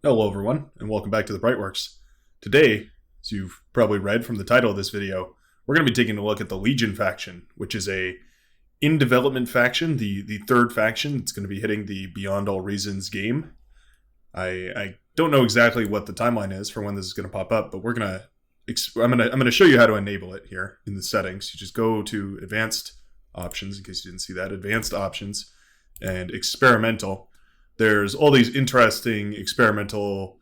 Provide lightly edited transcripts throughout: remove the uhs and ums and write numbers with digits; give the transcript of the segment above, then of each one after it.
Hello everyone, and welcome back to the Brightworks. Today, as you've probably read from the title of this video, we're going to be taking a look at the Legion faction, which is a in-development faction, the third faction. It's going to be hitting the Beyond All Reasons game. I don't know exactly what the timeline is for when this is going to pop up, but I'm going to show you how to enable it here in the settings. You just go to Advanced Options, in case you didn't see that, Advanced Options, and Experimental. There's all these interesting experimental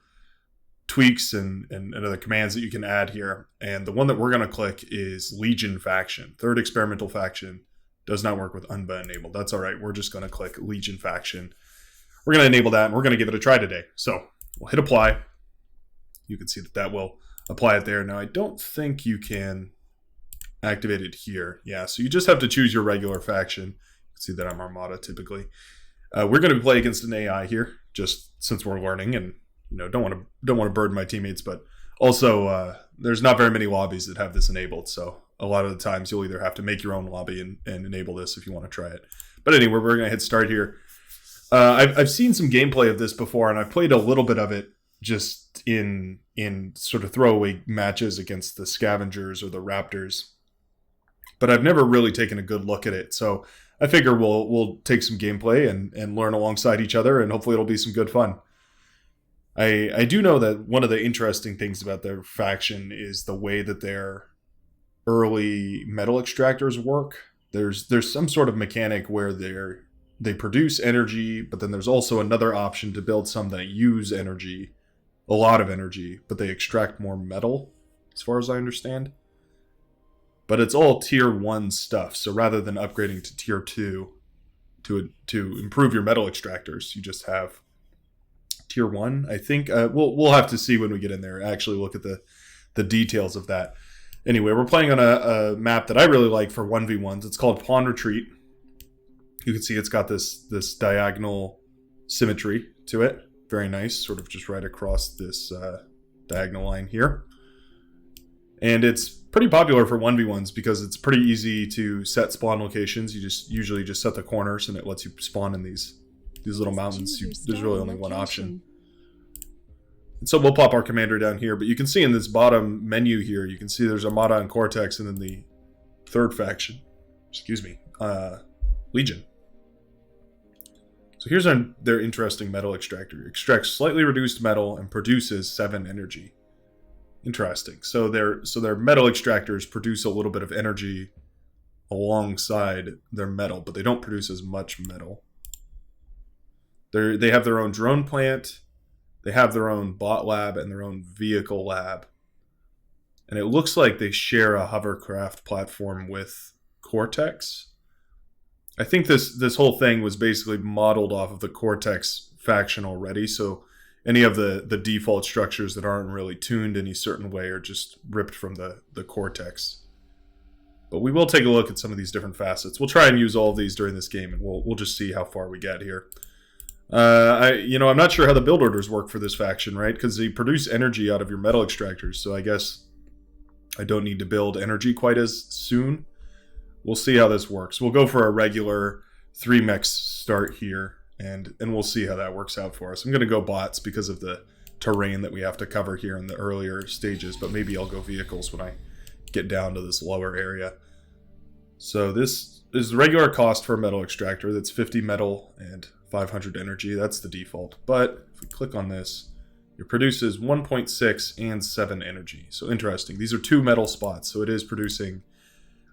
tweaks and other commands that you can add here. And the one that we're going to click is Legion Faction. Third experimental faction does not work with Unba enabled. That's all right. We're just going to click Legion Faction. We're going to enable that, and we're going to give it a try today. So we'll hit apply. You can see that will apply it there. Now, I don't think you can activate it here. Yeah, so you just have to choose your regular faction. You can see that I'm Armada typically. We're going to play against an AI here, just since we're learning, and don't want to burden my teammates. But also, there's not very many lobbies that have this enabled, so a lot of the times you'll either have to make your own lobby and enable this if you want to try it. But anyway, we're going to hit start here. I've seen some gameplay of this before, and I've played a little bit of it just in sort of throwaway matches against the Scavengers or the Raptors, but I've never really taken a good look at it. So I figure we'll take some gameplay and learn alongside each other, and hopefully it'll be some good fun. I do know that one of the interesting things about their faction is the way that their early metal extractors work. There's some sort of mechanic where they produce energy, but then there's also another option to build some that use energy, a lot of energy, but they extract more metal, as far as I understand. But it's all tier 1 stuff. So rather than upgrading to tier 2 to improve your metal extractors, you just have tier 1. I think we'll have to see when we get in there. Actually, look at the details of that. Anyway, we're playing on a map that I really like for 1v1s. It's called Pawn Retreat. You can see it's got this diagonal symmetry to it. Very nice, sort of just right across this diagonal line here. And it's pretty popular for 1v1s because it's pretty easy to set spawn locations. You usually just set the corners, and it lets you spawn in these little mountains. There's really only one option. And so we'll pop our commander down here, but you can see in this bottom menu here, you can see there's Armada and Cortex, and then the third faction, Legion. So here's their interesting metal extractor. It extracts slightly reduced metal and produces 7 energy. Interesting. So their metal extractors produce a little bit of energy alongside their metal, but they don't produce as much metal. They have their own drone plant, they have their own bot lab, and their own vehicle lab. And it looks like they share a hovercraft platform with Cortex. I think this whole thing was basically modeled off of the Cortex faction already, so any of the default structures that aren't really tuned any certain way are just ripped from the Cortex. But we will take a look at some of these different facets. We'll try and use all of these during this game, and we'll just see how far we get here. I'm not sure how the build orders work for this faction, right? Because they produce energy out of your metal extractors, so I guess I don't need to build energy quite as soon. We'll see how this works. We'll go for a regular 3 mechs start here, and we'll see how that works out for us. I'm going to go bots because of the terrain that we have to cover here in the earlier stages, but maybe I'll go vehicles when I get down to this lower area. So this is the regular cost for a metal extractor. That's 50 metal and 500 energy. That's the default. But if we click on this, it produces 1.6 and 7 energy. So interesting. These are 2 metal spots, so it is producing,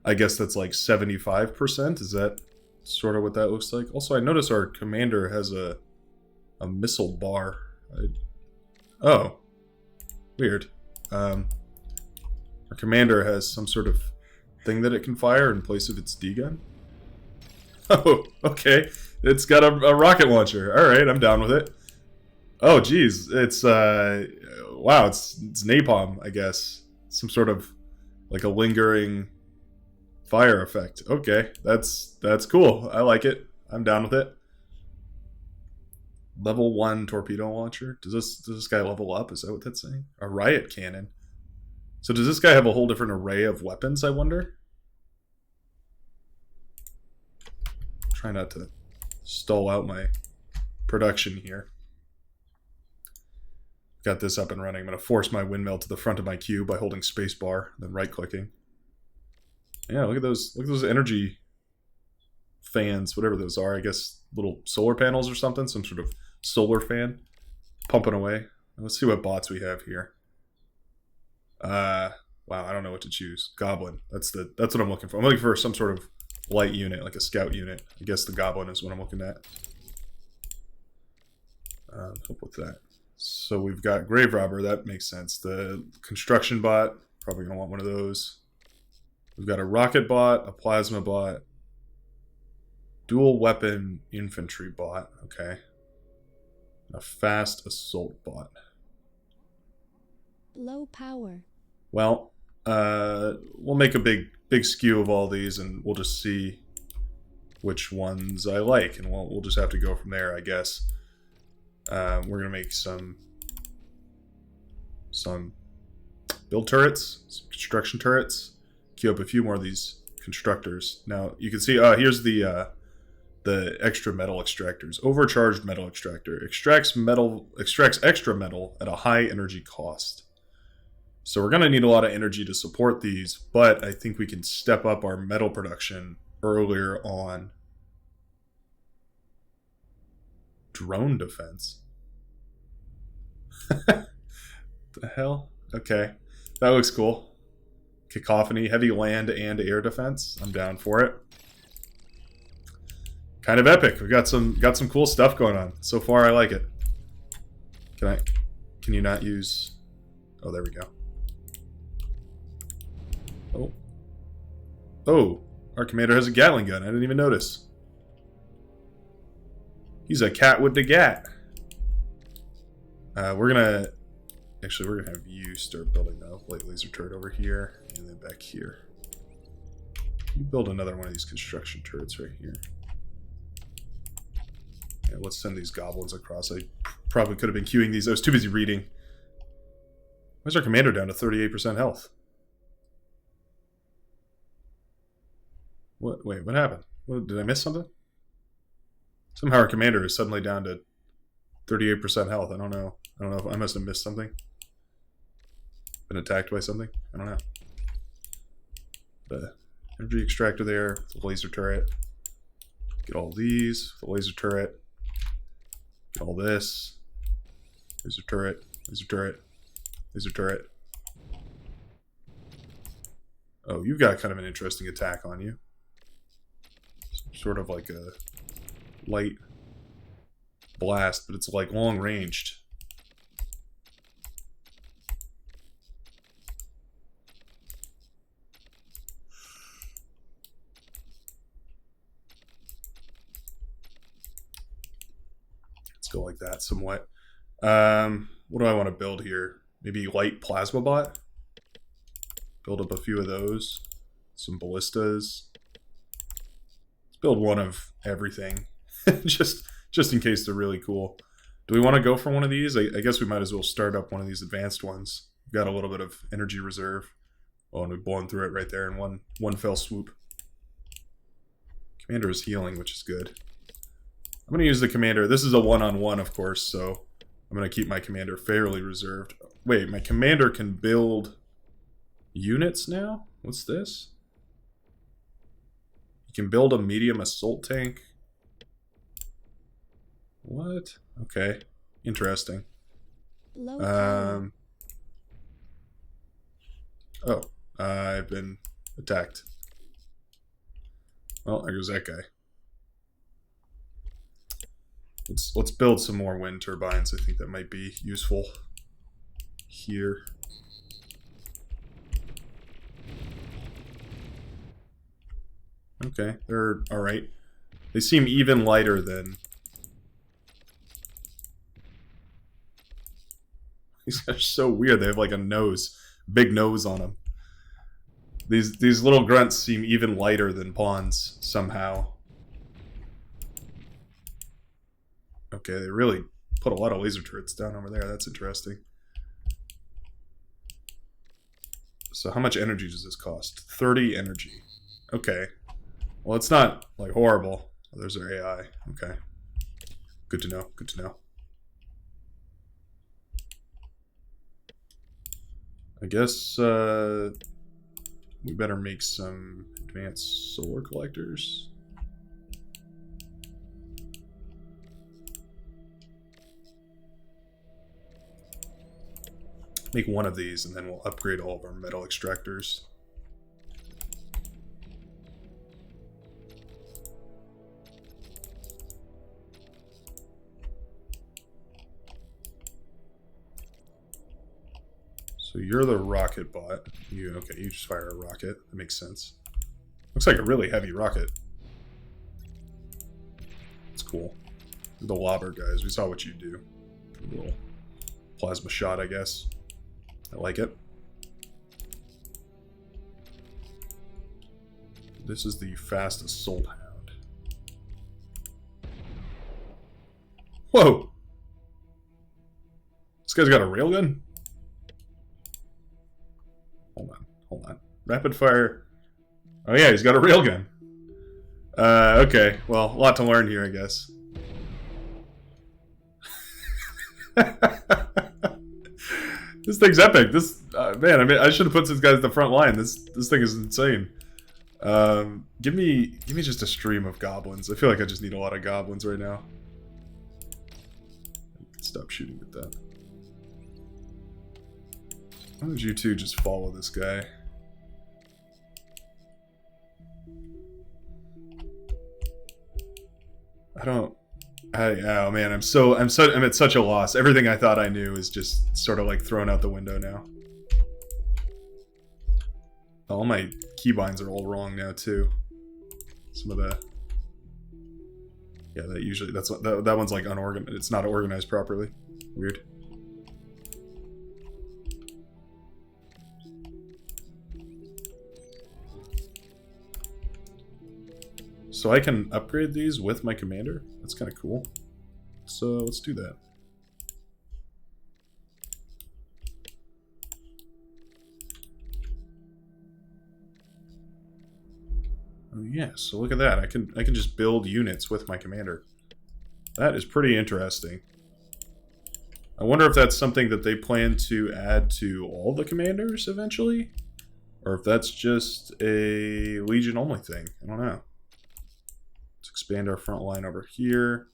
I guess that's like 75%. Is that sort of what that looks like? Also, I notice our commander has a missile bar. Oh, weird. Our commander has some sort of thing that it can fire in place of its D-gun. Oh, okay. It's got a rocket launcher. All right, I'm down with it. Oh, geez. It's, wow, it's napalm, I guess. Some sort of, like a lingering fire effect. Okay, that's cool. I like it. I'm down with it. Level 1 torpedo launcher. Does this guy level up? Is that what that's saying? A riot cannon. So does this guy have a whole different array of weapons, I wonder? Try not to stall out my production here. got this up and running. I'm going to force my windmill to the front of my cube by holding spacebar, then right-clicking. Yeah, look at those energy fans, whatever those are. I guess little solar panels or something, some sort of solar fan pumping away. Let's see what bots we have here. Wow, I don't know what to choose. Goblin. That's what I'm looking for. I'm looking for some sort of light unit, like a scout unit. I guess the goblin is what I'm looking at. Help with that. So we've got grave robber. That makes sense. The construction bot, probably gonna want one of those. We've got a rocket bot, a plasma bot, dual weapon infantry bot. Okay. A fast assault bot. Low power. Well, we'll make a big skew of all these, and we'll just see which ones I like, and we'll just have to go from there, I guess. We're gonna make some build turrets, some construction turrets. Queue up a few more of these constructors. Now you can see, here's the extra metal extractors. Overcharged metal extractor extracts extra metal at a high energy cost. So we're gonna need a lot of energy to support these, but I think we can step up our metal production earlier on. Drone defense. The hell? Okay, that looks cool. Cacophony, heavy land and air defense. I'm down for it. Kind of epic. We've got some cool stuff going on. So far, I like it. Can you not use? Oh, there we go. Oh, our commander has a Gatling gun. I didn't even notice. He's a cat with the gat. We're gonna have you start building a light laser turret over here, and then back here. You build another one of these construction turrets right here. Yeah, let's send these goblins across. I probably could have been queuing these. I was too busy reading. Why's our commander down to 38% health? What? Wait, what happened? Did I miss something? Somehow our commander is suddenly down to 38% health. I don't know if I must have missed something. Been attacked by something? I don't know. The energy extractor there, the laser turret. Get all these, the laser turret. Get all this. Laser turret, laser turret, laser turret. Oh, you've got kind of an interesting attack on you. Sort of like a light blast, but it's like long ranged. Let's go like that somewhat. What do I want to build here? Maybe light plasma bot? Build up a few of those. Some ballistas. Let's build one of everything. just in case they're really cool. Do we want to go for one of these? I guess we might as well start up one of these advanced ones. We've got a little bit of energy reserve. Oh, and we've blown through it right there in one fell swoop. Commander is healing, which is good. I'm going to use the commander. This is a one-on-one, of course, so I'm going to keep my commander fairly reserved. Wait, my commander can build units now? What's this? You can build a medium assault tank. What? Okay. Interesting. Oh, I've been attacked. Well, there goes that guy. Let's build some more wind turbines. I think that might be useful here. Okay, they're alright. They seem even lighter than... These guys are so weird. They have like a nose. Big nose on them. These little grunts seem even lighter than pawns somehow. Okay, they really put a lot of laser turrets down over there. That's interesting. So how much energy does this cost? 30 energy. Okay. Well, it's not like horrible. Oh, there's our AI. Okay. Good to know. Good to know. I guess we better make some advanced solar collectors. Make one of these, and then we'll upgrade all of our metal extractors. So you're the rocket bot. Okay, you just fire a rocket. That makes sense. Looks like a really heavy rocket. It's cool. The lobber guys, we saw what you do. A little plasma shot, I guess. I like it. This is the fast assault hound. Whoa! This guy's got a railgun? Hold on. Rapid fire. Oh yeah, he's got a railgun. Okay. Well, a lot to learn here, I guess. This thing's epic. This man, I mean, I should have put these guys at the front line. This thing is insane. Give me just a stream of goblins. I feel like I just need a lot of goblins right now. Stop shooting at that. Why don't you two just follow this guy? Oh man, I'm at such a loss. Everything I thought I knew is just sort of like thrown out the window now. All my keybinds are all wrong now too. Some of the, yeah, that one's like unorganized. It's not organized properly. Weird. So I can upgrade these with my commander? That's kind of cool. So let's do that. Oh yeah, so look at that. I can just build units with my commander. That is pretty interesting. I wonder if that's something that they plan to add to all the commanders eventually? Or if that's just a Legion only thing. I don't know. Let's expand our front line over here.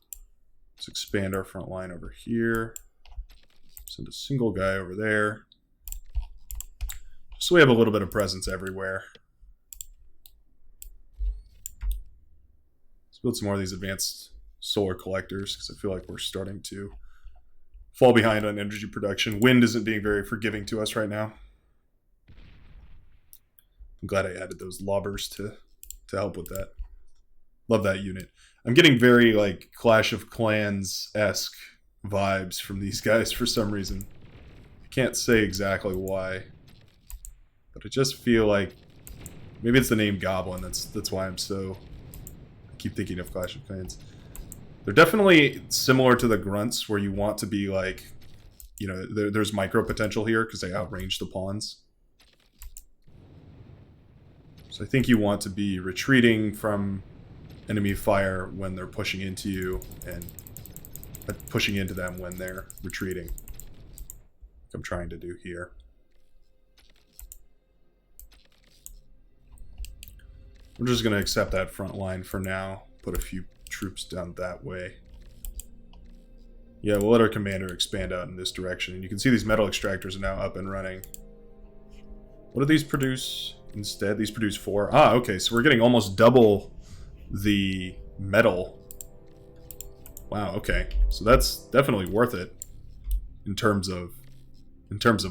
Let's expand our front line over here. Send a single guy over there. Just so we have a little bit of presence everywhere. Let's build some more of these advanced solar collectors, because I feel like we're starting to fall behind on energy production. Wind isn't being very forgiving to us right now. I'm glad I added those lobbers to help with that. Love that unit. I'm getting very like Clash of Clans-esque vibes from these guys for some reason. I can't say exactly why, but I just feel like maybe it's the name Goblin. That's why I keep thinking of Clash of Clans. They're definitely similar to the grunts, where you want to be like, you know, there's micro potential here because they outrange the pawns. So I think you want to be retreating from enemy fire when they're pushing into you, and pushing into them when they're retreating. Like I'm trying to do here. We're just going to accept that front line for now. Put a few troops down that way. Yeah, we'll let our commander expand out in this direction. And you can see these metal extractors are now up and running. What do these produce instead? These produce 4. Ah, okay, so we're getting almost double the metal. Wow, okay. So that's definitely worth it in terms of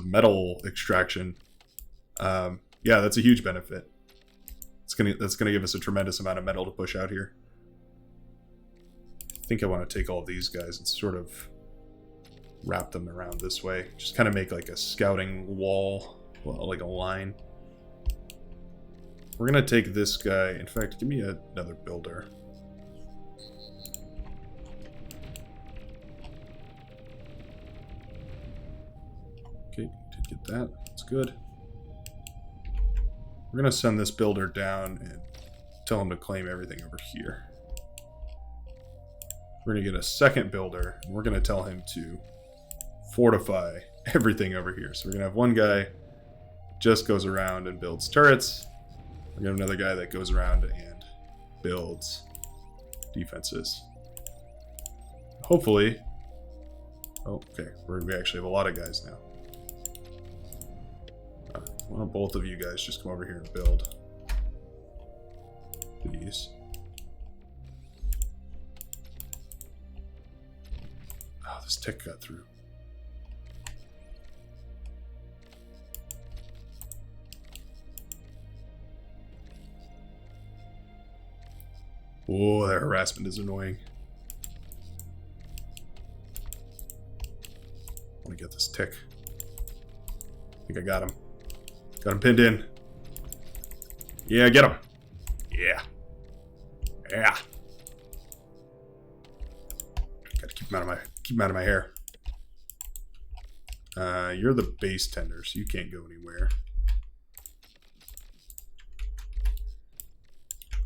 metal extraction. Yeah, that's a huge benefit. That's gonna give us a tremendous amount of metal to push out here. I think I want to take all of these guys and sort of wrap them around this way. Just kind of make like a scouting wall, well, like a line. We're gonna take this guy. In fact, give me another builder. Okay, did get that. That's good. We're gonna send this builder down and tell him to claim everything over here. We're gonna get a second builder, and we're gonna tell him to fortify everything over here. So we're gonna have one guy just goes around and builds turrets. We have another guy that goes around and builds defenses. Hopefully. Oh, okay. We actually have a lot of guys now. Why don't both of you guys just come over here and build these? Oh, this tick got through. Oh, that harassment is annoying. I want to get this tick. I think I got him. Got him pinned in. Yeah, get him. Yeah. Yeah. Gotta keep him out of my hair. You're the base tender, so you can't go anywhere.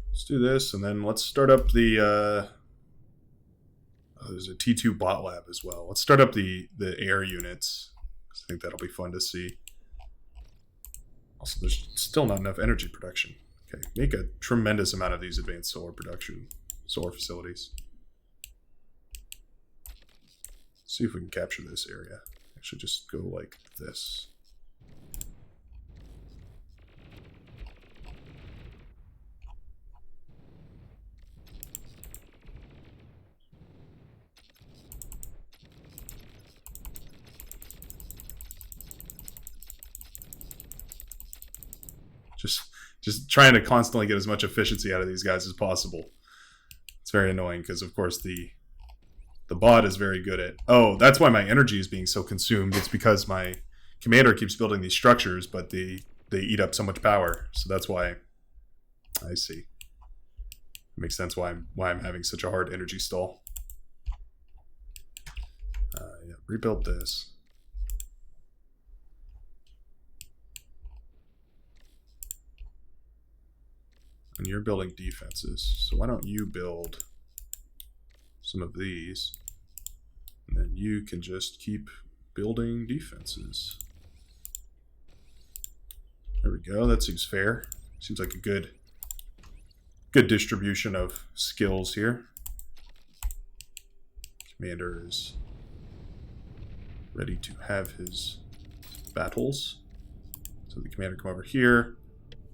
Let's do this, and then let's start up the, there's a T2 bot lab as well. Let's start up the air units. I think that'll be fun to see. Also, there's still not enough energy production. Okay, make a tremendous amount of these advanced solar facilities. See if we can capture this area. I should just go like this. Just trying to constantly get as much efficiency out of these guys as possible. It's very annoying because, of course, the bot is very good at... Oh, that's why my energy is being so consumed. It's because my commander keeps building these structures, but they eat up so much power. So that's why... I see. It makes sense why I'm having such a hard energy stall. Yeah, rebuild this. And you're building defenses, so why don't you build some of these, and then you can just keep building defenses. There we go, that seems fair. Seems like a good distribution of skills here. Commander is ready to have his battles. So the commander come over here,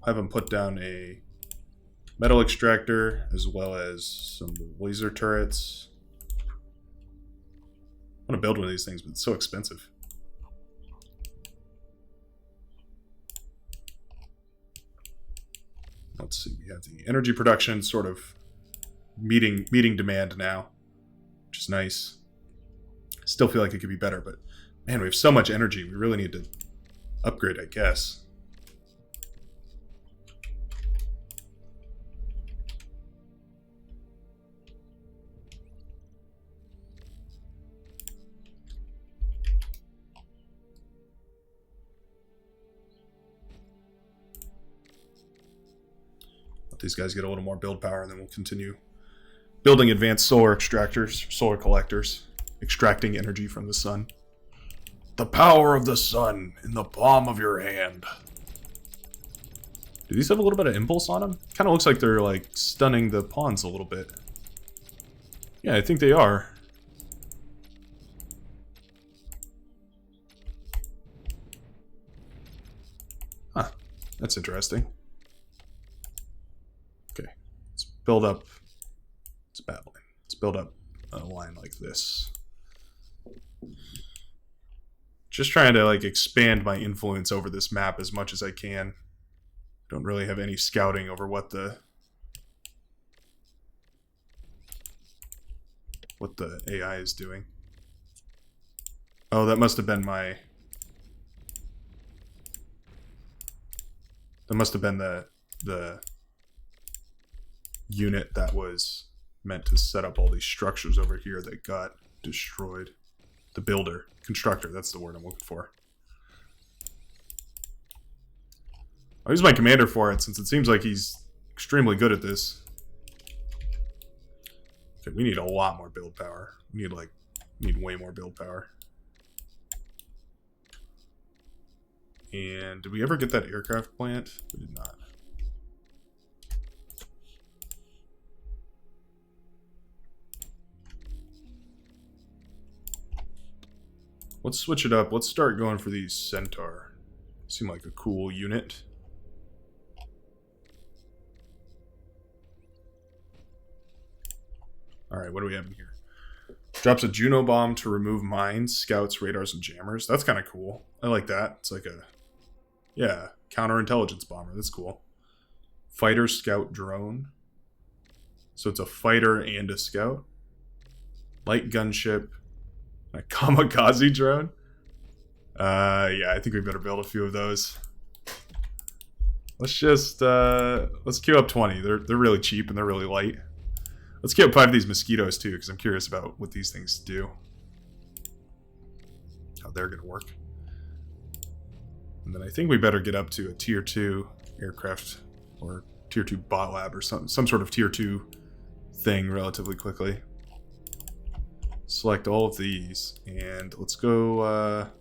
have him put down a metal extractor, as well as some laser turrets. I want to build one of these things, but it's so expensive. Let's see, we have the energy production sort of meeting demand now, which is nice. Still feel like it could be better, but man, we have so much energy. We really need to upgrade, I guess. These guys get a little more build power, and then we'll continue building advanced solar extractors, solar collectors, extracting energy from the sun. The power of the sun in the palm of your hand. Do these have a little bit of impulse on them? Kind of looks like they're like stunning the pawns a little bit. Yeah, I think they are. Huh, that's interesting. Build up. It's battling. Let's build up a line like this. Just trying to like expand my influence over this map as much as I can. Don't really have any scouting over what the AI is doing. Oh, that must have been my... That must have been the unit that was meant to set up all these structures over here that got destroyed. The builder. Constructor, that's the word I'm looking for. I'll use my commander for it, since it seems like he's extremely good at this. Okay, we need a lot more build power. We need way more build power. And did we ever get that aircraft plant? We did not. Let's switch it up. Let's start going for these Centaur. Seem like a cool unit. Alright, what do we have in here? Drops a Juno bomb to remove mines, scouts, radars, and jammers. That's kind of cool. I like that. It's like a, yeah, counterintelligence bomber. That's cool. Fighter, scout, drone. So it's a fighter and a scout. Light gunship. A kamikaze drone. Yeah, I think we better build a few of those. Let's just, let's queue up 20. They're really cheap and they're really light. Let's queue up 5 of these mosquitoes too, because I'm curious about what these things do. How they're going to work. And then I think we better get up to a tier 2 aircraft or tier 2 bot lab or some sort of tier 2 thing relatively quickly. Select all of these and let's go on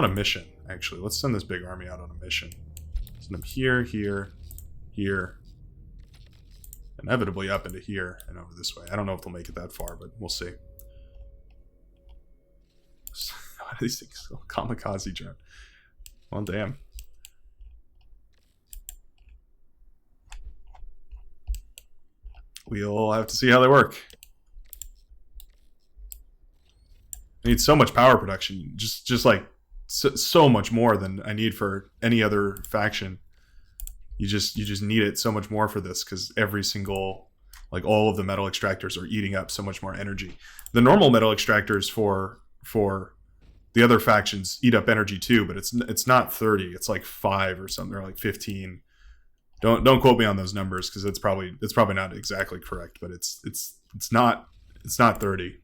a mission. Actually, let's send this big army out on a mission. Send them here, here, here, inevitably up into here and over this way. I don't know if they'll make it that far, but we'll see. What are these things? Oh, kamikaze drone. Well, damn. We'll have to see how they work. I need so much power production, just like so much more than I need for any other faction. You just need it so much more for this because every single, like all of the metal extractors are eating up so much more energy. The normal metal extractors for the other factions eat up energy too, but it's not 30, it's like 5 or something, or like 15. Don't quote me on those numbers because it's probably not exactly correct, but it's not 30.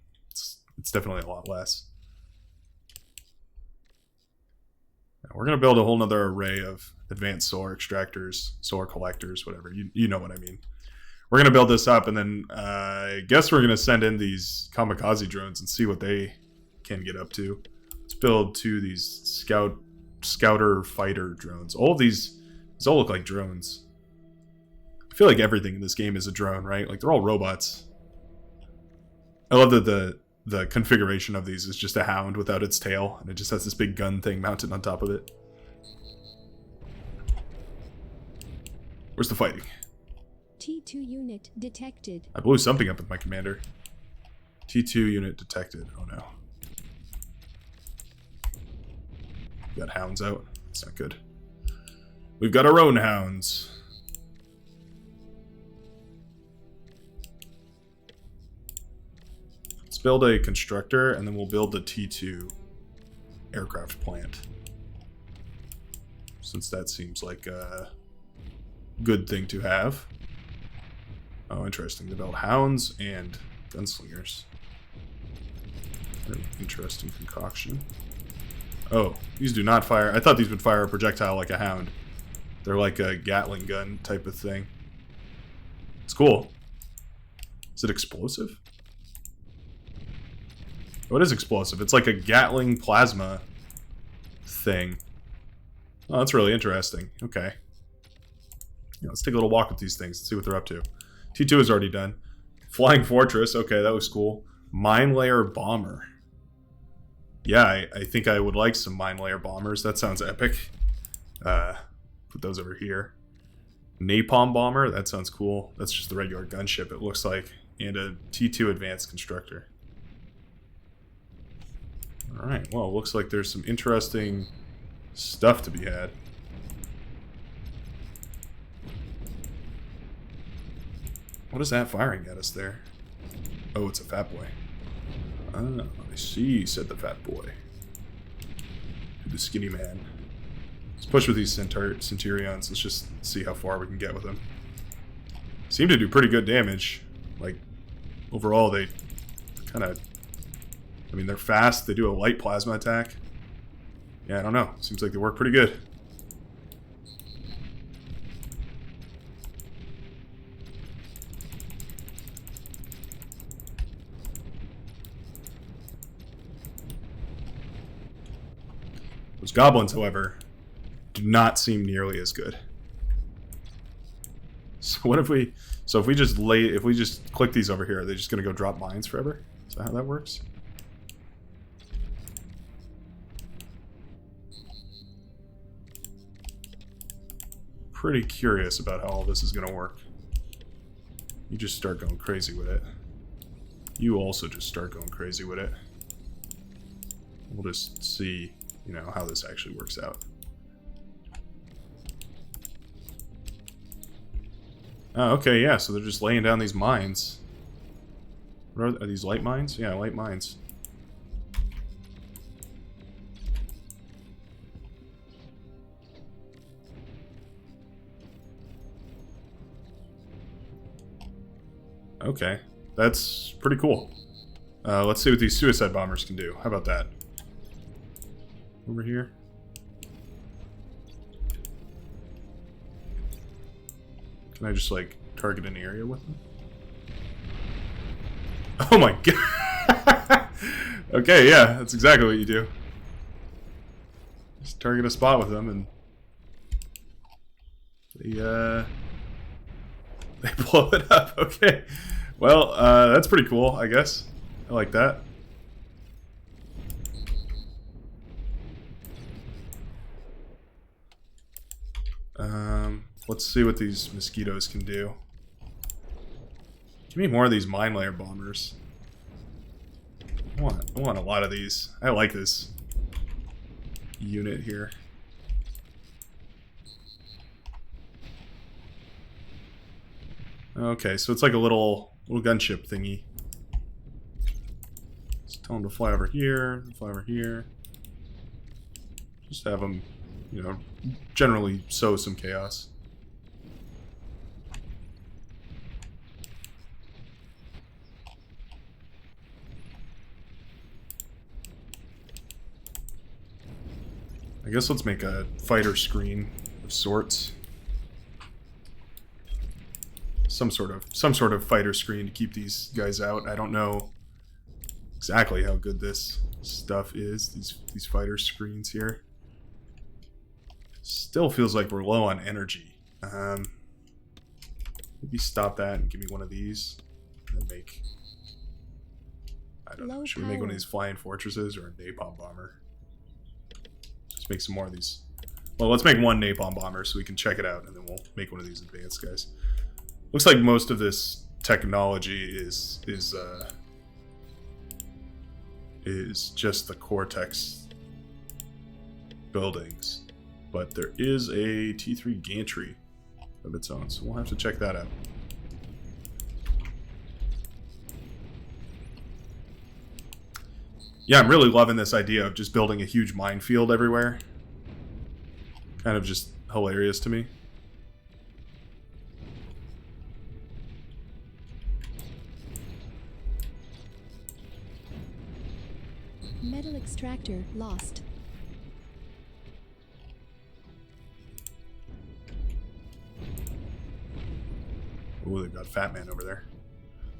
It's definitely a lot less. Now we're going to build a whole nother array of advanced solar extractors, solar collectors, whatever. You know what I mean. We're going to build this up, and then I guess we're going to send in these kamikaze drones and see what they can get up to. Let's build 2 of these scouter fighter drones. All of these all look like drones. I feel like everything in this game is a drone, right? Like they're all robots. I love that the configuration of these is just a hound without its tail, and it just has this big gun thing mounted on top of it. Where's the fighting? T2 unit detected. I blew something up with my commander. T2 unit detected. Oh no. We got hounds out. That's not good. We've got our own hounds. Let's build a constructor, and then we'll build the T2 aircraft plant. Since that seems like a good thing to have. Oh, interesting. They build hounds and gunslingers. An interesting concoction. Oh, these do not fire. I thought these would fire a projectile like a hound. They're like a Gatling gun type of thing. It's cool. Is it explosive? Oh, it is explosive. It's like a Gatling plasma thing. Oh, that's really interesting. Okay. Yeah, let's take a little walk with these things and see what they're up to. T2 is already done. Flying Fortress. Okay, that looks cool. Mine Layer Bomber. Yeah, I think I would like some Mine Layer Bombers. That sounds epic. Put those over here. Napalm Bomber. That sounds cool. That's just the regular gunship, it looks like. And a T2 Advanced Constructor. Alright, well, looks like there's some interesting stuff to be had. What is that firing at us there? Oh, it's a fat boy. Oh, I see, said the fat boy. The skinny man. Let's push with these Centurions. Let's just see how far we can get with them. Seem to do pretty good damage. Like, overall, they kind of... I mean, they're fast. They do a light plasma attack. Yeah, I don't know. Seems like they work pretty good. Those goblins, however, do not seem nearly as good. So what if we... So if we just click these over here, are they just going to go drop mines forever? Is that how that works? Pretty curious about how all this is going to work. You just start going crazy with it. You also just start going crazy with it. We'll just see, you know, how this actually works out. Oh, okay, yeah, so they're just laying down these mines. What are these light mines? Yeah, light mines. Okay, that's pretty cool. Let's see what these suicide bombers can do. How about that? Over here. Can I just, like, target an area with them? Oh my god! Okay, yeah, that's exactly what you do. Just target a spot with them and... They blow it up, okay. Well, that's pretty cool, I guess. I like that. Let's see what these mosquitoes can do. Give me more of these mine layer bombers. I want a lot of these. I like this unit here. Okay, so it's like a little gunship thingy. Just tell them to fly over here, fly over here. Just have them, you know, generally sow some chaos. I guess let's make a fighter screen of sorts. Some sort of fighter screen to keep these guys out. I don't know exactly how good this stuff is. These fighter screens here. Still feels like we're low on energy. Maybe stop that and give me one of these. And make... I don't know. Should we make one of these flying fortresses or a napalm bomber? Let's make some more of these. Well, let's make one napalm bomber so we can check it out, and then we'll make one of these advanced guys. Looks like most of this technology is just the Cortex buildings, but there is a T3 gantry of its own, so we'll have to check that out. Yeah, I'm really loving this idea of just building a huge minefield everywhere. Kind of just hilarious to me. Metal extractor lost. Ooh, they've got Fat Man over there.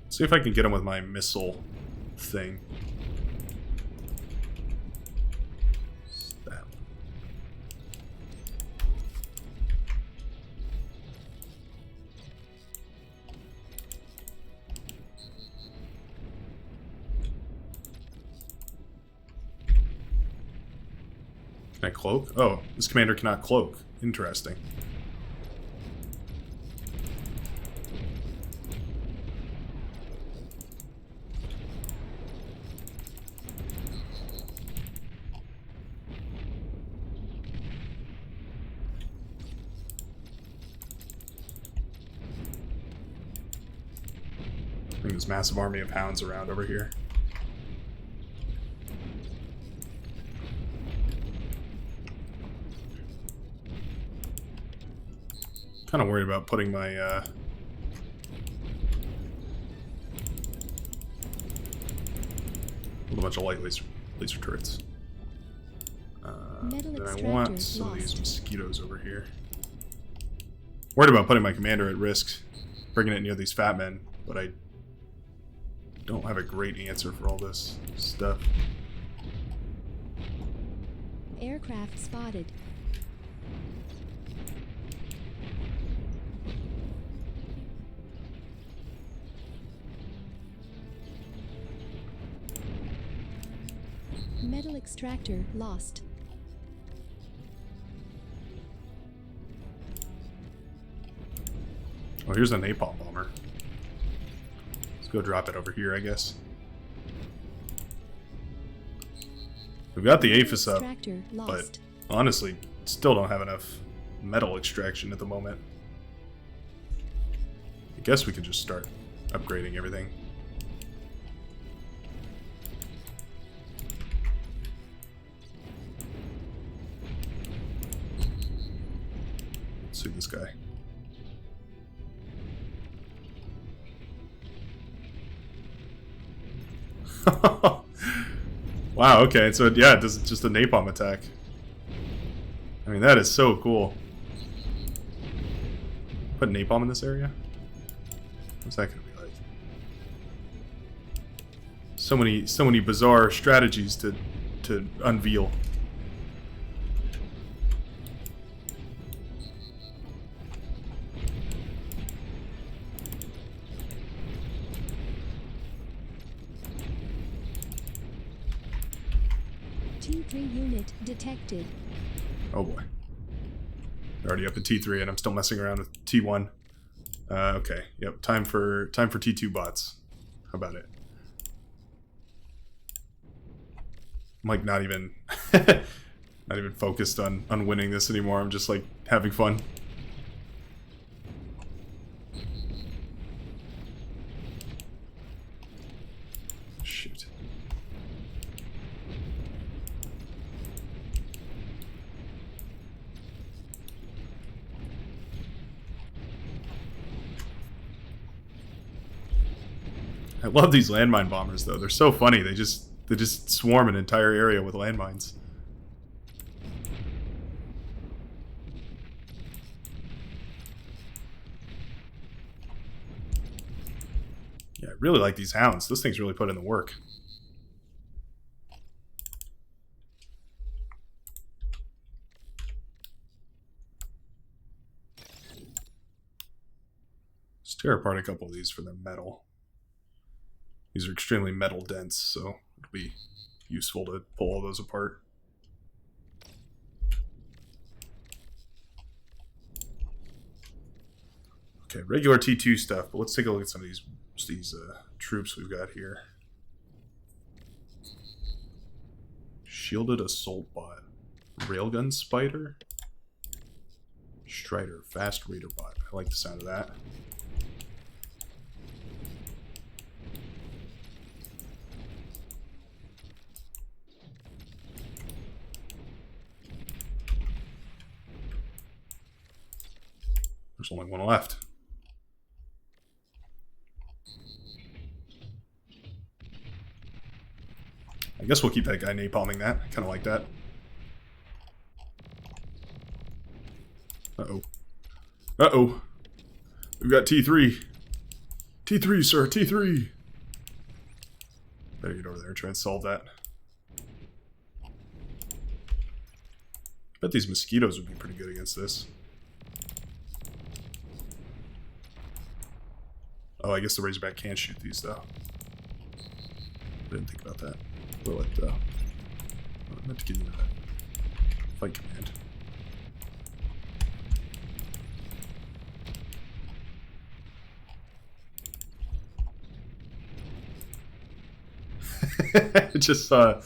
Let's see if I can get him with my missile thing. That one. Can I cloak? Oh, this commander cannot cloak. Interesting. Bring this massive army of hounds around over here. Kind of worried about putting my a bunch of light laser turrets. Then I want some of these mosquitoes over here. Worried about putting my commander at risk, bringing it near these fat men, but I don't have a great answer for all this stuff. aircraft spotted. Metal extractor lost. Oh, here's a napalm bomber. Let's go drop it over here, I guess. We've got the APHIS up, Extractor but lost. honestly, still don't have enough metal extraction at the moment. I guess we could just start upgrading everything. Let's see this guy. Wow, okay, so yeah, this is just a napalm attack. I mean, that is so cool. Put napalm in this area? What's that gonna be like? So many bizarre strategies to unveil. T3 unit detected. Oh boy. Already up to T3 and I'm still messing around with T1. Okay, yep, time for T2 bots. How about it? I'm like not even not even focused on winning this anymore. I'm just like having fun. Shoot. I love these landmine bombers though. They're so funny. They just swarm an entire area with landmines. Yeah, I really like these hounds. This thing's really put in the work. Let's tear apart a couple of these for their metal. These are extremely metal dense, so it'll be useful to pull all those apart. Okay, regular T2 stuff, but let's take a look at some of these troops we've got here. Shielded assault bot, railgun spider, Strider, fast raider bot. I like the sound of that. There's only one left. I guess we'll keep that guy napalming that. I kind of like that. Uh-oh. Uh-oh. We've got T3. T3, sir. T3. Better get over there and try and solve that. Bet these mosquitoes would be pretty good against this. Oh, I guess the Razorback can't shoot these, though. I didn't think about that. Will it, though? I meant to get into that fight command. just saw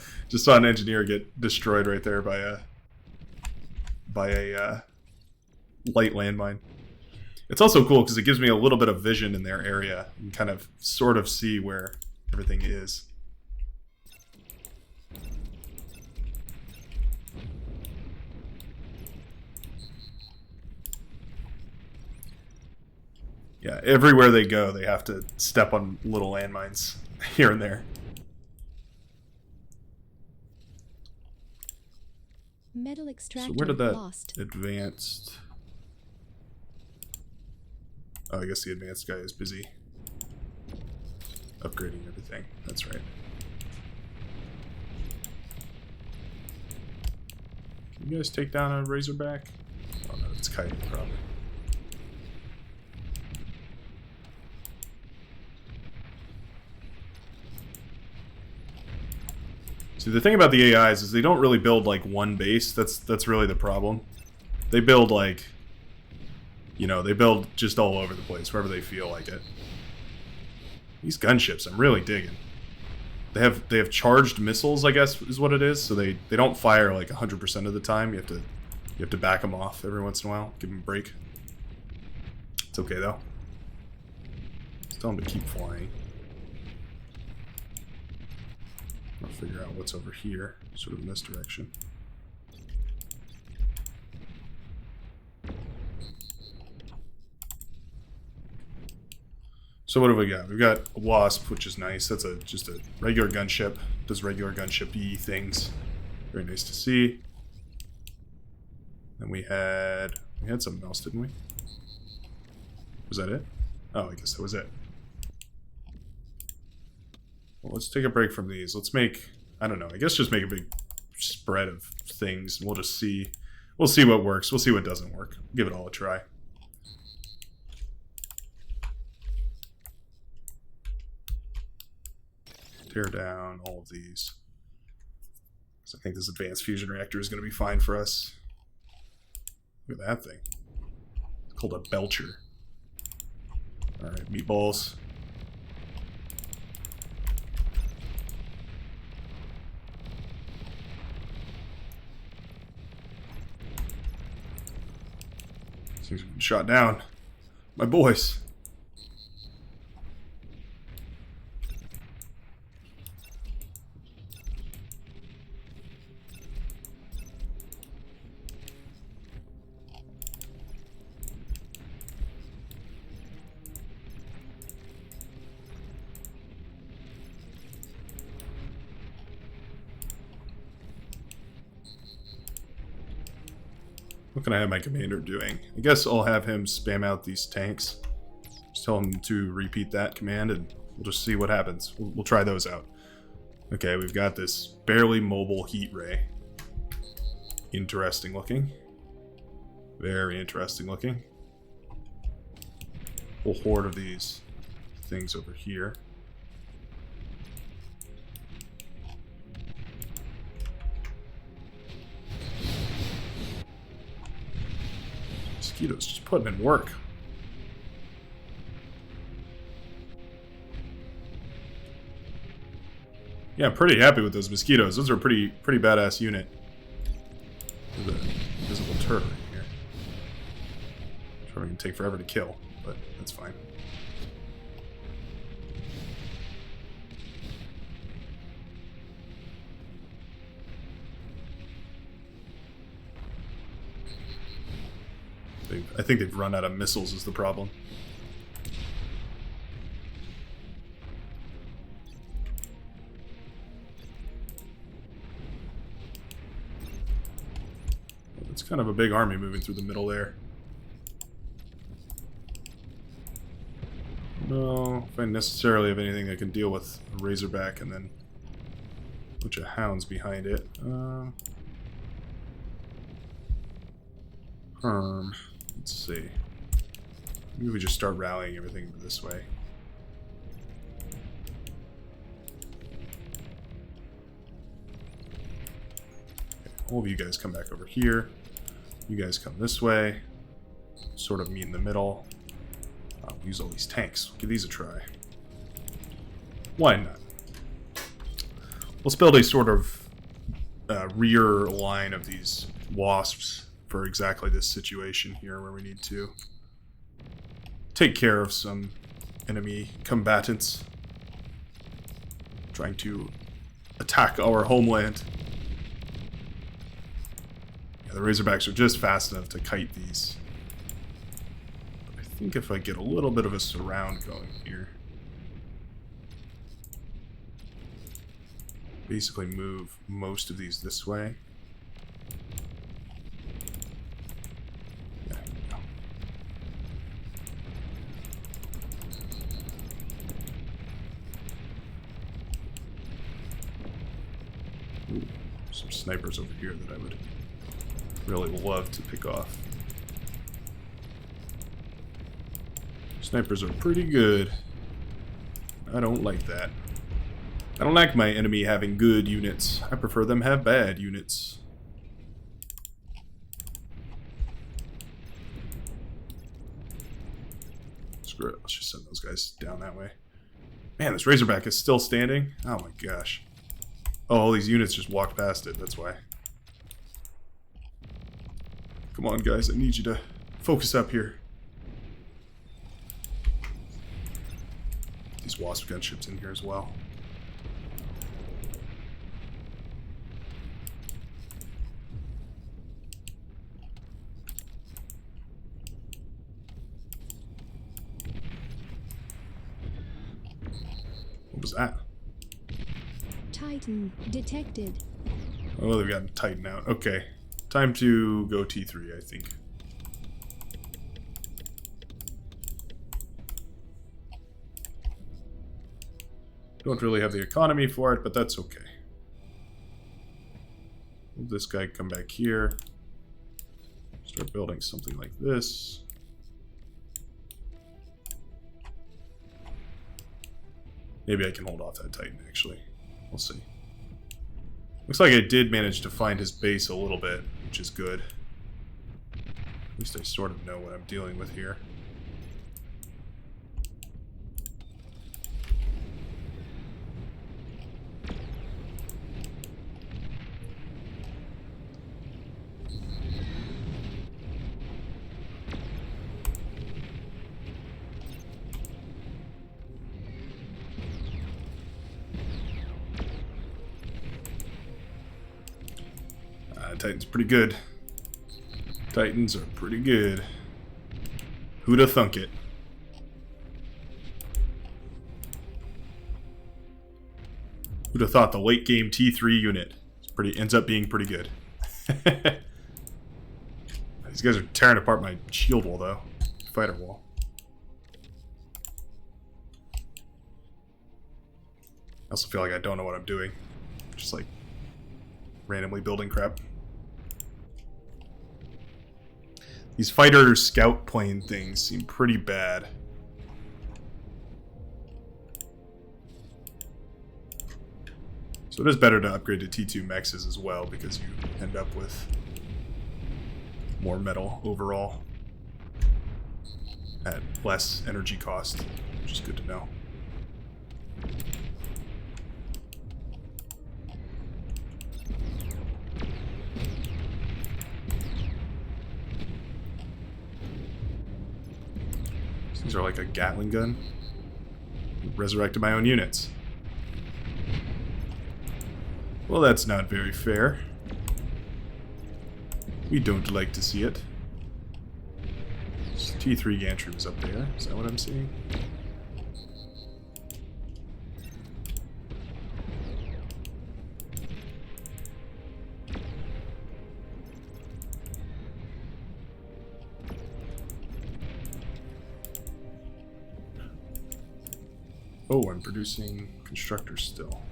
an engineer get destroyed right there by a light landmine. It's also cool because it gives me a little bit of vision in their area and kind of sort of see where everything is. Yeah, everywhere they go, they have to step on little landmines here and there. Metal extractor So where did that lost. advanced... Oh, I guess the advanced guy is busy upgrading everything. That's right. You guys take down a Razorback? Oh no, it's kiting probably. See, the thing about the AIs is they don't really build like one base. That's really the problem. They build like, you know, they build just all over the place, wherever they feel like it. These gunships, I'm really digging. They have charged missiles, I guess, is what it is. So they don't fire like 100% of the time. You have to back them off every once in a while. Give them a break. It's okay though. Just tell them to keep flying. I'll figure out what's over here, sort of in this direction. So what have we got? We've got a Wasp, which is nice. That's just a regular gunship. Does regular gunship-y things. Very nice to see. Then we had something else, didn't we? Was that it? Oh, I guess that was it. Well, let's take a break from these. Let's make, I don't know, I guess just make a big spread of things. And we'll just see. We'll see what works. We'll see what doesn't work. Give it all a try. Tear down all of these. So I think this advanced fusion reactor is going to be fine for us. Look at that thing. It's called a Belcher. Alright, meatballs. Things have been shot down. My boys. What can I have my commander doing? I guess I'll have him spam out these tanks. Just tell him to repeat that command and we'll just see what happens. We'll try those out. Okay, we've got this barely mobile heat ray. Interesting looking. Very interesting looking. Whole horde of these things over here. Mosquitoes just putting in work. Yeah, I'm pretty happy with those mosquitoes. Those are a pretty badass unit. There's a visible turret right here. Probably gonna take forever to kill, but that's fine. I think they've run out of missiles is the problem. It's kind of a big army moving through the middle there. No, if I necessarily have anything that can deal with a Razorback and then a bunch of hounds behind it. Let's see. Maybe we just start rallying everything this way. Okay, all of you guys come back over here. You guys come this way. Sort of meet in the middle. Use all these tanks. Give these a try. Why not? Let's build a sort of rear line of these wasps for exactly this situation here where we need to take care of some enemy combatants trying to attack our homeland. Yeah, the Razorbacks are just fast enough to kite these. But I think if I get a little bit of a surround going here, basically move most of these this way. Some snipers over here that I would really love to pick off. Snipers are pretty good. I don't like that. I don't like my enemy having good units. I prefer them have bad units. Screw it. Let's just send those guys down that way. Man, this Razorback is still standing? Oh my gosh. Oh, all these units just walked past it. That's why. Come on, guys. I need you to focus up here. These Wasp gunships in here as well. What was that? Titan detected. Oh, they've gotten Titan out. Okay. Time to go T3, I think. Don't really have the economy for it, but that's okay. Will this guy come back here? Start building something like this. Maybe I can hold off that Titan, actually. We'll see. Looks like I did manage to find his base a little bit, which is good. At least I sort of know what I'm dealing with here. Titan's pretty good. Titans are pretty good. Who'da thunk it? Who'da thought the late game T3 unit ends up being pretty good? These guys are tearing apart my shield wall, though. Fighter wall. I also feel like I don't know what I'm doing. Just like randomly building crap. These fighter scout plane things seem pretty bad. So it is better to upgrade to T2 mexes as well, because you end up with more metal overall at less energy cost, which is good to know. These are like a Gatling gun. Resurrected my own units. Well, that's not very fair. We don't like to see it. T3 Gantry is up there. Is that what I'm seeing? Oh, I'm producing constructors still.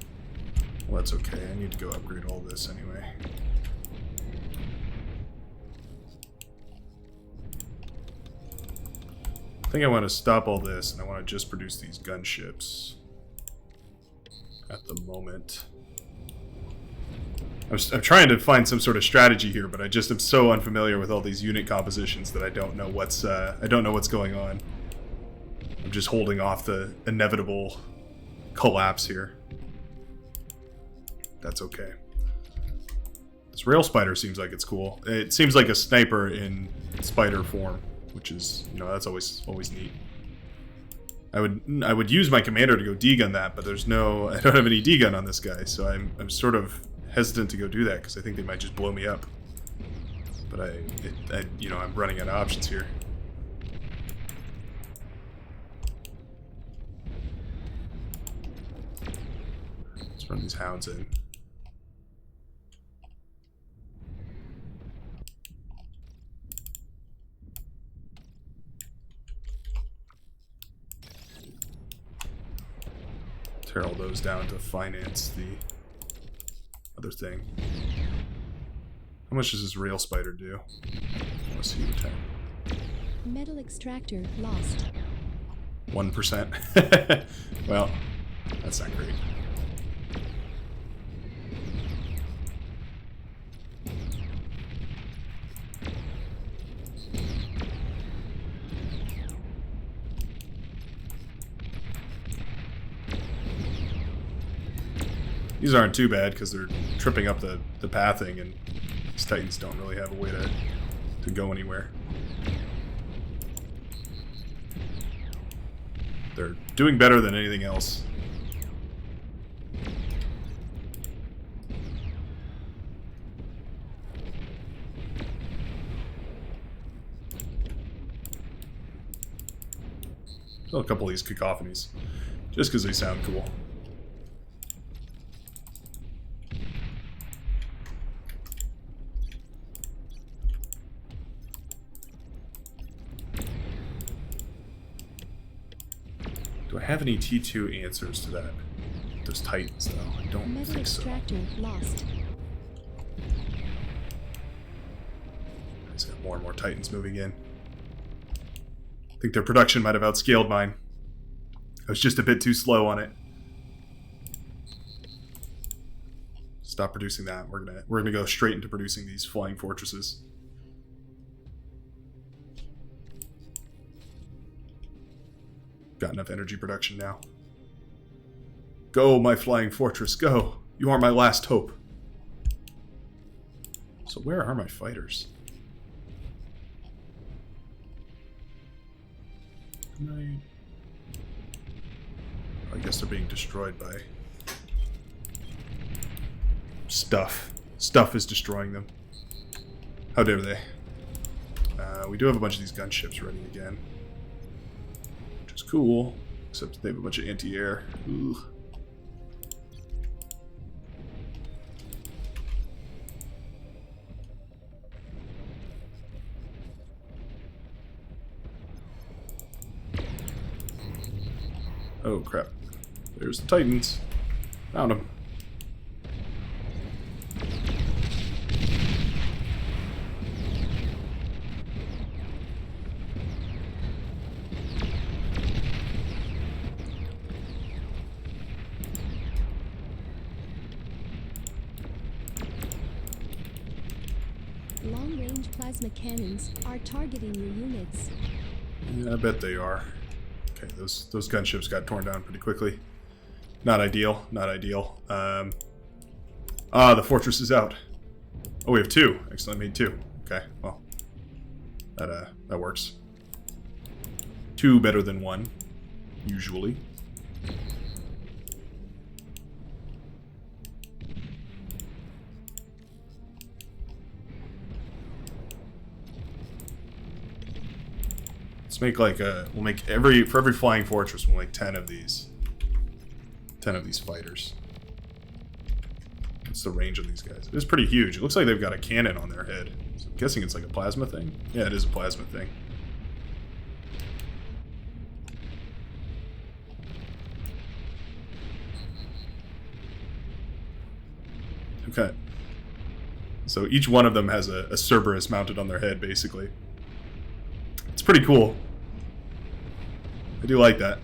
Well, that's okay. I need to go upgrade all this anyway. I think I want to stop all this, and I want to just produce these gunships at the moment. I'm trying to find some sort of strategy here, but I just am so unfamiliar with all these unit compositions that I don't know what's going on. I'm just holding off the inevitable collapse here. That's okay. This rail spider seems like it's cool. It seems like a sniper in spider form, which is, you know, that's always neat. I would use my commander to go D-gun that, but I don't have any D-gun on this guy, so I'm sort of hesitant to go do that because I think they might just blow me up. But I'm running out of options here. Let's run these hounds in. Tear all those down to finance the other thing. How much does this rail spider do? Let's see the time. Metal extractor lost. 1%. Well, that's not great. These aren't too bad because they're tripping up the pathing, and these Titans don't really have a way to go anywhere. They're doing better than anything else. Still a couple of these cacophonies, just because they sound cool. Do I have any T2 answers to that? Those Titans, though. I don't Metal think so. extractor lost. He's got more and more Titans moving in. I think their production might have outscaled mine. I was just a bit too slow on it. Stop producing that. We're gonna go straight into producing these flying fortresses. Got enough energy production now. Go, my flying fortress, go! You are my last hope. So where are my fighters? I guess they're being destroyed by stuff. Stuff is destroying them. How dare they? We do have a bunch of these gunships ready again. Which is cool. Except they have a bunch of anti-air. Ooh. Oh crap. There's the Titans. Found them. Long-range plasma cannons are targeting your units. Yeah, I bet they are. Okay, those gunships got torn down pretty quickly. Not ideal, not ideal. The fortress is out. Oh, we have two. Excellent, I made two. Okay, well, that works. Two better than one, usually. Let's make like we'll make for every flying fortress we'll make 10 of these. 10 of these fighters. What's the range of these guys? It's pretty huge. It looks like they've got a cannon on their head. So I'm guessing it's like a plasma thing. Yeah, it is a plasma thing. Okay. So each one of them has a Cerberus mounted on their head, basically. It's pretty cool. I do like that.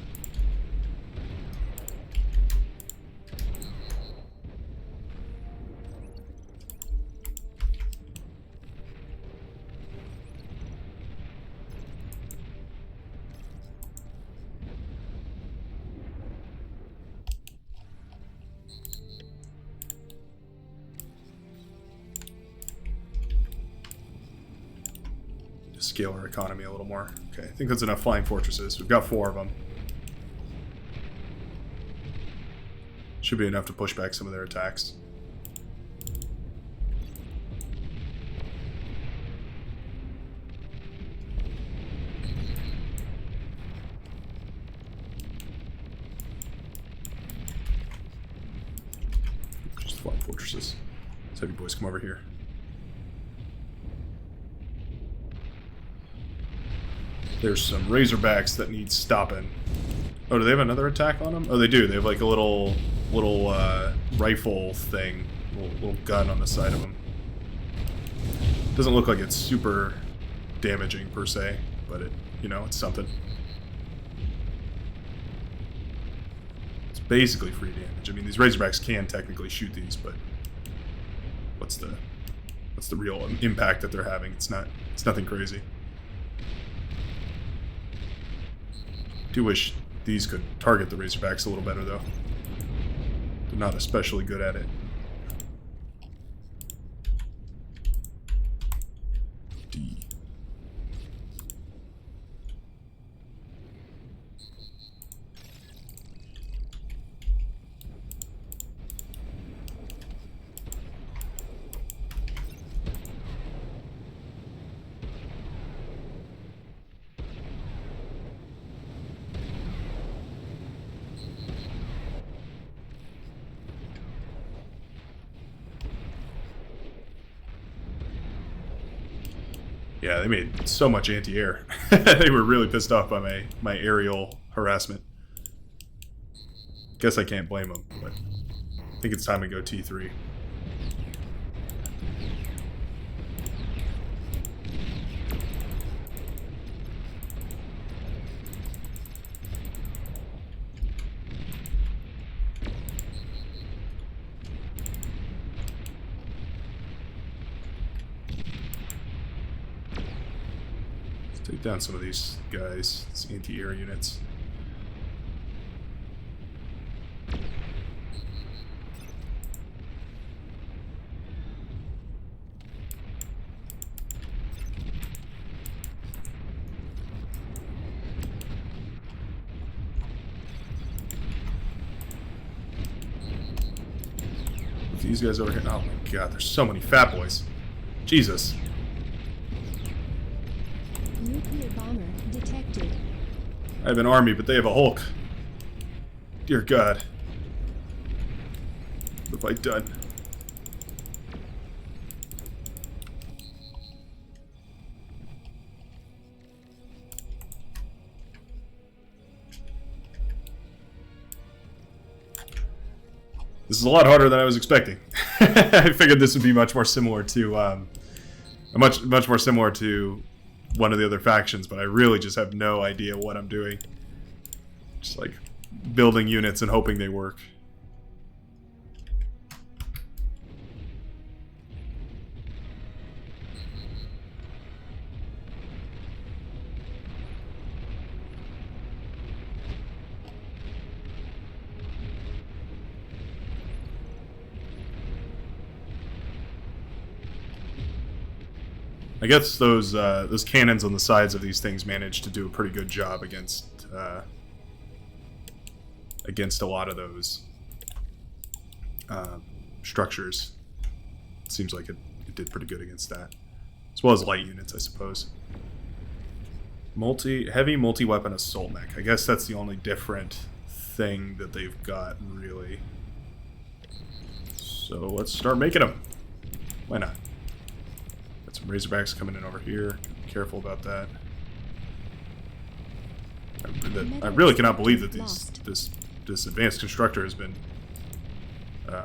Scale our economy a little more. Okay, I think that's enough flying fortresses. We've got 4 of them. Should be enough to push back some of their attacks. Just flying fortresses. Let's have you boys come over here. There's some Razorbacks that need stopping. Oh, do they have another attack on them? Oh, they do. They have like a little rifle thing, little gun on the side of them. Doesn't look like it's super damaging per se, but it, you know, it's something. It's basically free damage. I mean, these Razorbacks can technically shoot these, but what's the real impact that they're having? It's nothing crazy. Do wish these could target the Razorbacks a little better, though. They're not especially good at it. D. Yeah, they made so much anti-air. They were really pissed off by my aerial harassment. Guess I can't blame them, but I think it's time to go T3. Take down some of these guys, these anti-air units. With these guys over here. Oh my god, there's so many fat boys. Jesus. Nuclear bomber detected. I have an army, but they have a Hulk. Dear God. What have I done? This is a lot harder than I was expecting. I figured this would be much more similar to, much more similar to one of the other factions, but I really just have no idea what I'm doing. Just like building units and hoping they work. I guess those cannons on the sides of these things managed to do a pretty good job against a lot of those structures. It seems like it did pretty good against that, as well as light units, I suppose. Heavy multi-weapon assault mech. I guess that's the only different thing that they've got, really. So let's start making them. Why not? Got some Razorbacks coming in over here. Careful about that. I really cannot believe that this advanced constructor has been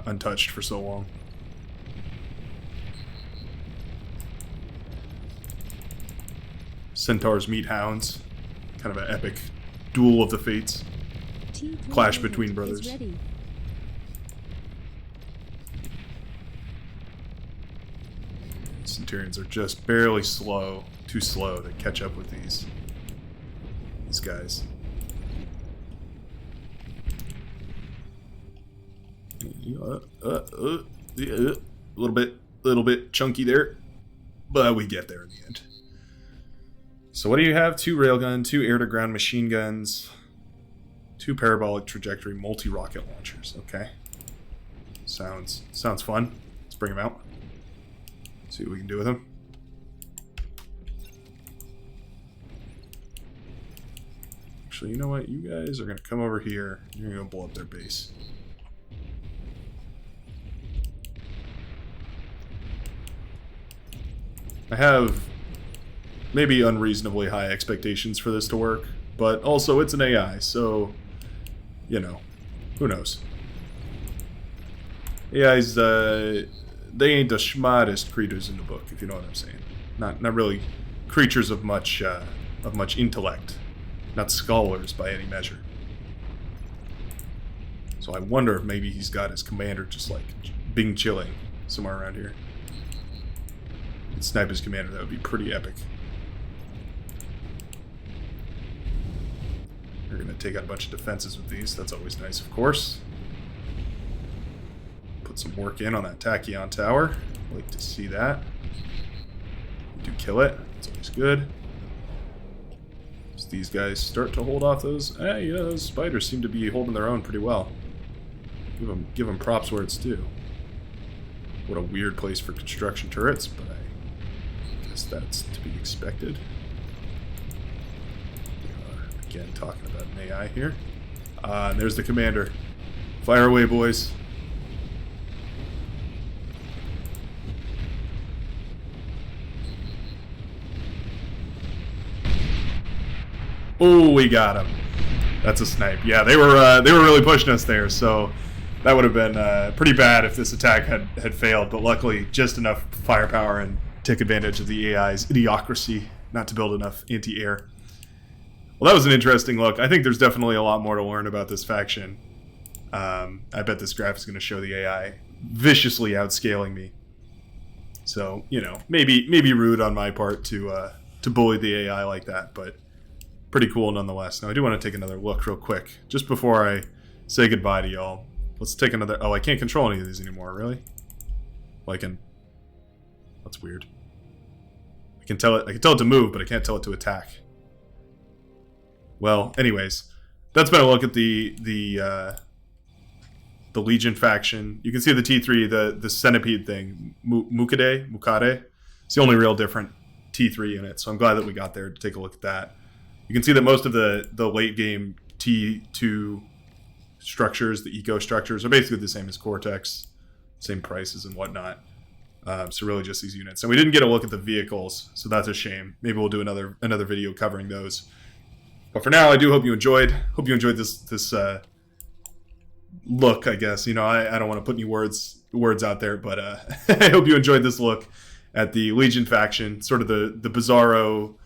untouched for so long. Centaurs meet hounds. Kind of an epic duel of the fates. Clash between brothers. Centurions are just barely slow, too slow to catch up with these guys. A little bit chunky there, but we get there in the end. So what do you have? 2 railgun, 2 air-to-ground machine guns, 2 parabolic trajectory multi-rocket launchers. Okay, sounds fun. Let's bring them out. See what we can do with them. Actually, you know what? You guys are going to come over here. You're going to blow up their base. I have maybe unreasonably high expectations for this to work, but also it's an AI, so, you know, who knows? AI's they ain't the smartest creatures in the book, if you know what I'm saying. Not really creatures of much intellect. Not scholars by any measure. So I wonder if maybe he's got his commander just like Bing chilling somewhere around here. And snipe his commander, that would be pretty epic. We're gonna take out a bunch of defenses with these, that's always nice, of course. Put some work in on that Tachyon tower. I'd like to see that. Do kill it, that's always good. As these guys start to hold off those, yeah, those spiders seem to be holding their own pretty well. Give them props where it's due. What a weird place for construction turrets, but I guess that's to be expected. We are, again, talking about an AI here. And there's the commander. Fire away, boys. Oh, we got him. That's a snipe. Yeah, they were really pushing us there, so that would have been pretty bad if this attack had failed, but luckily just enough firepower and take advantage of the AI's idiocracy not to build enough anti-air. Well, that was an interesting look. I think there's definitely a lot more to learn about this faction. I bet this graph is going to show the AI viciously outscaling me. So, you know, maybe rude on my part to bully the AI like that, but pretty cool nonetheless. Now, I do want to take another look real quick, just before I say goodbye to y'all. Let's take another... Oh, I can't control any of these anymore, really? Well, I can... That's weird. I can tell it to move, but I can't tell it to attack. Well, anyways, that's been a look at the Legion faction. You can see the T3, the centipede thing, Mukade. It's the only real different T3 unit, so I'm glad that we got there to take a look at that. You can see that most of the late game T2 structures, the eco structures, are basically the same as Cortex, same prices and whatnot. So really just these units. And we didn't get a look at the vehicles, so that's a shame. Maybe we'll do another video covering those. But for now, I do hope you enjoyed. Hope you enjoyed this look, I guess. You know, I don't want to put any words out there, but I hope you enjoyed this look at the Legion faction, sort of the bizarro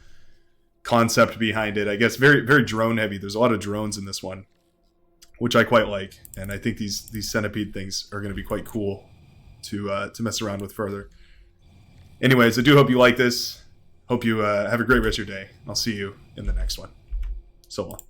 concept behind it. I guess very, very drone heavy. There's a lot of drones in this one, which I quite like, and I think these centipede things are going to be quite cool to mess around with further. Anyways, I do hope you like this. Hope you have a great rest of your day. I'll see you in the next one. So long.